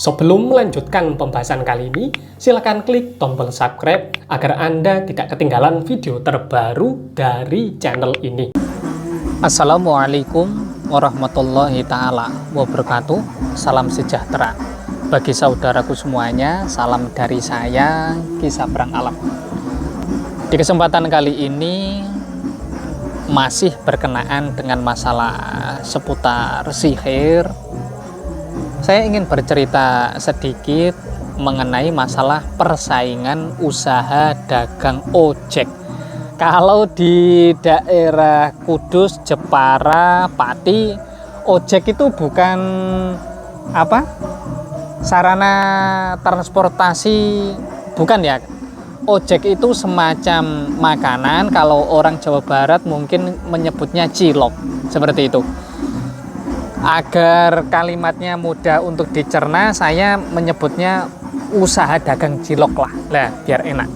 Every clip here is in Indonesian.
Sebelum melanjutkan pembahasan kali ini, silakan klik tombol subscribe agar Anda tidak ketinggalan video terbaru dari channel ini. Assalamualaikum warahmatullahi ta'ala wabarakatuh. Salam sejahtera bagi saudaraku semuanya. Salam dari saya, Ki Sabrang Alam. Di kesempatan kali ini masih berkenaan dengan masalah seputar sihir. Saya ingin bercerita sedikit mengenai masalah persaingan usaha dagang ojek. Kalau di daerah Kudus, Jepara, Pati, ojek itu bukan sarana transportasi, bukan ya. Ojek itu semacam makanan. Kalau orang Jawa Barat mungkin menyebutnya cilok, seperti itu. Agar kalimatnya mudah untuk dicerna, saya menyebutnya usaha dagang cilok lah, biar enak.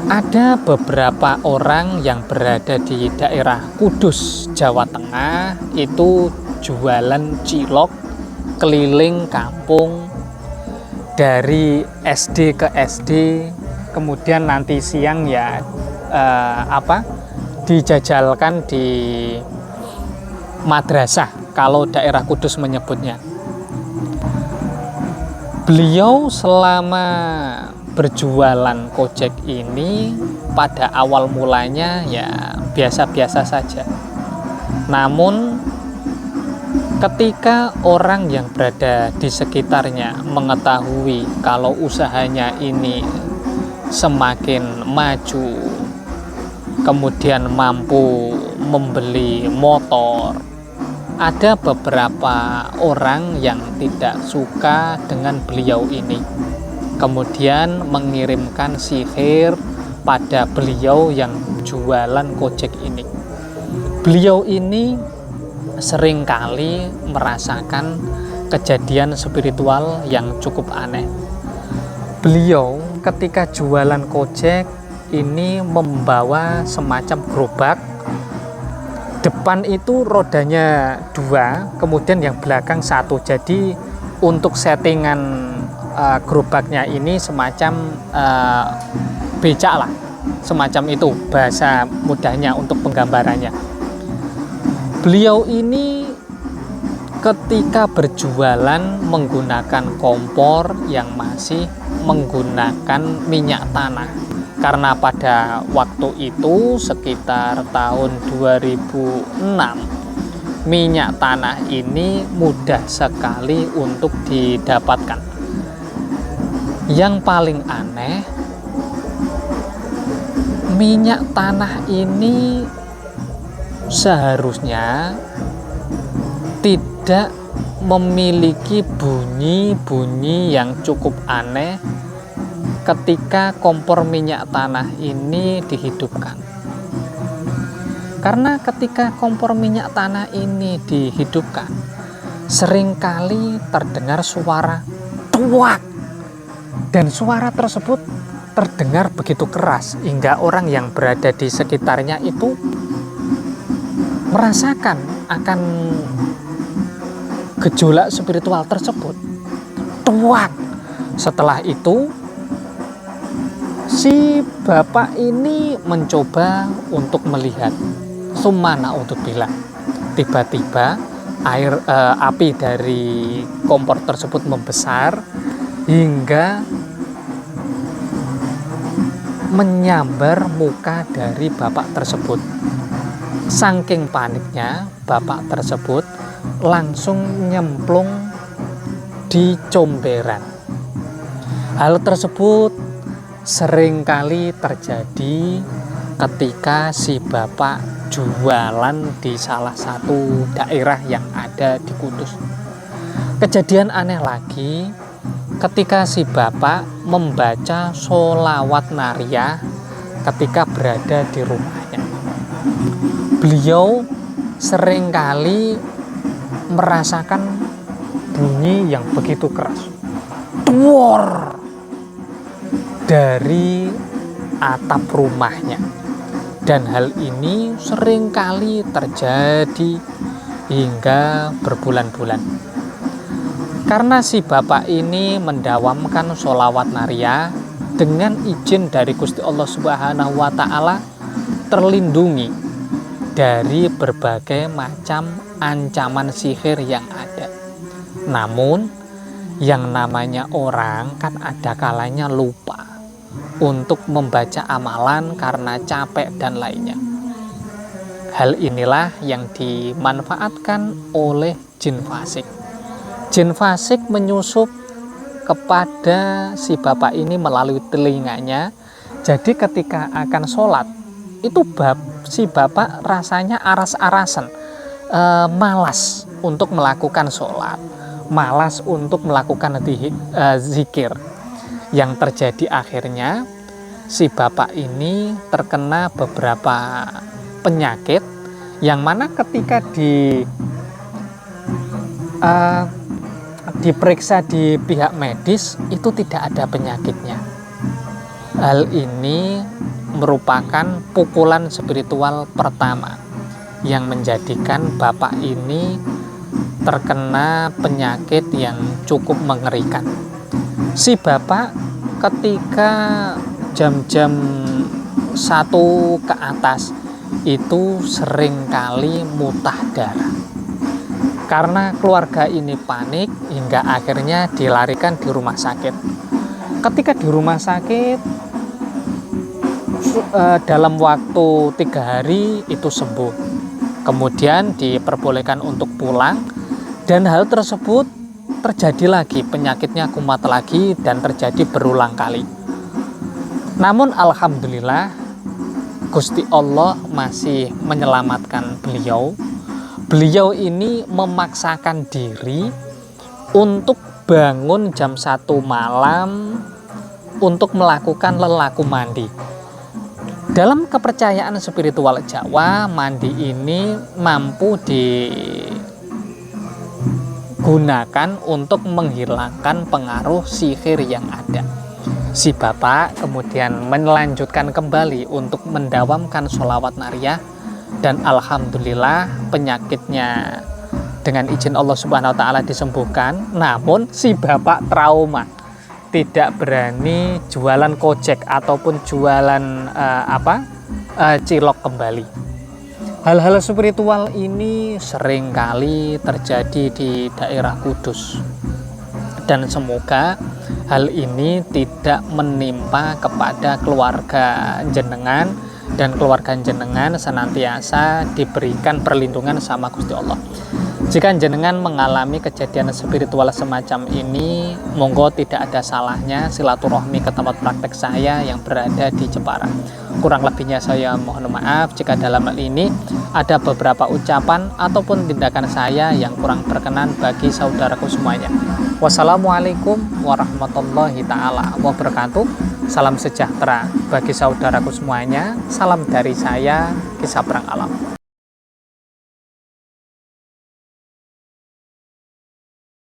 Ada beberapa orang yang berada di daerah Kudus, Jawa Tengah, itu jualan cilok keliling kampung dari SD ke SD, kemudian nanti siang ya dijajalkan di madrasah kalau daerah Kudus menyebutnya. Beliau selama berjualan kojek ini pada awal mulanya ya biasa-biasa saja. Namun ketika orang yang berada di sekitarnya mengetahui kalau usahanya ini semakin maju, kemudian mampu membeli motor, ada beberapa orang yang tidak suka dengan beliau ini, kemudian mengirimkan sihir pada beliau yang jualan gojek ini. Beliau ini seringkali merasakan kejadian spiritual yang cukup aneh. Beliau ketika jualan gojek ini membawa semacam gerobak. Depan itu rodanya 2, kemudian yang belakang 1. Jadi untuk settingan gerobaknya ini semacam becak lah, semacam itu bahasa mudahnya untuk penggambarannya. Beliau ini ketika berjualan menggunakan kompor yang masih menggunakan minyak tanah. Karena pada waktu itu sekitar tahun 2006, minyak tanah ini mudah sekali untuk didapatkan. Yang paling aneh, minyak tanah ini seharusnya tidak memiliki bunyi-bunyi yang cukup aneh ketika kompor minyak tanah ini dihidupkan. Karena ketika kompor minyak tanah ini dihidupkan, seringkali terdengar suara tuak, dan suara tersebut terdengar begitu keras hingga orang yang berada di sekitarnya itu merasakan akan gejolak spiritual tersebut. Tuak. Setelah itu si bapak ini mencoba untuk melihat, sumana untuk bilang. Tiba-tiba api dari kompor tersebut membesar hingga menyambar muka dari bapak tersebut. Saking paniknya, bapak tersebut langsung nyemplung di comberan. Hal tersebut seringkali terjadi ketika si bapak jualan di salah satu daerah yang ada di Kudus. Kejadian aneh lagi ketika si bapak membaca sholawat nariyah ketika berada di rumahnya. Beliau seringkali merasakan bunyi yang begitu keras, tuor, dari atap rumahnya. Dan hal ini seringkali terjadi hingga berbulan-bulan. Karena si bapak ini mendawamkan sholawat nariyah dengan izin dari Gusti Allah Subhanahu wa Ta'ala, terlindungi dari berbagai macam ancaman sihir yang ada. Namun yang namanya orang kan ada kalanya lupa untuk membaca amalan karena capek dan lainnya. Hal inilah yang dimanfaatkan oleh jin fasik. Jin fasik menyusup kepada si bapak ini melalui telinganya. Jadi ketika akan sholat itu si bapak rasanya aras-arasan, malas untuk melakukan sholat, malas untuk melakukan zikir. Yang terjadi akhirnya si bapak ini terkena beberapa penyakit yang mana ketika diperiksa di pihak medis itu tidak ada penyakitnya. Hal ini merupakan pukulan spiritual pertama yang menjadikan bapak ini terkena penyakit yang cukup mengerikan. Si bapak ketika jam-jam 1 ke atas itu seringkali muntah darah. Karena keluarga ini panik hingga akhirnya dilarikan di rumah sakit. Ketika di rumah sakit dalam waktu 3 hari itu sembuh. Kemudian diperbolehkan untuk pulang dan hal tersebut terjadi lagi, penyakitnya kumat lagi dan terjadi berulang kali. Namun alhamdulillah Gusti Allah masih menyelamatkan beliau. Beliau ini memaksakan diri untuk bangun jam 1 malam untuk melakukan lelaku mandi. Dalam kepercayaan spiritual Jawa, mandi ini mampu digunakan untuk menghilangkan pengaruh sihir yang ada. Si bapak kemudian melanjutkan kembali untuk mendawamkan sholawat nariyah dan alhamdulillah penyakitnya dengan izin Allah Subhanahu wa Ta'ala disembuhkan. Namun si bapak trauma, tidak berani jualan kojek ataupun jualan cilok kembali. Hal-hal spiritual ini seringkali terjadi di daerah Kudus, dan semoga hal ini tidak menimpa kepada keluarga jenengan, dan keluarga jenengan senantiasa diberikan perlindungan sama Gusti Allah. Jika jenengan mengalami kejadian spiritual semacam ini, monggo tidak ada salahnya silaturahmi ke tempat praktek saya yang berada di Jepara. Kurang lebihnya saya mohon maaf jika dalam hal ini ada beberapa ucapan ataupun tindakan saya yang kurang berkenan bagi saudaraku semuanya. Wassalamualaikum warahmatullahi ta'ala wabarakatuh. Salam sejahtera bagi saudaraku semuanya. Salam dari saya, Kisah Perang Alam.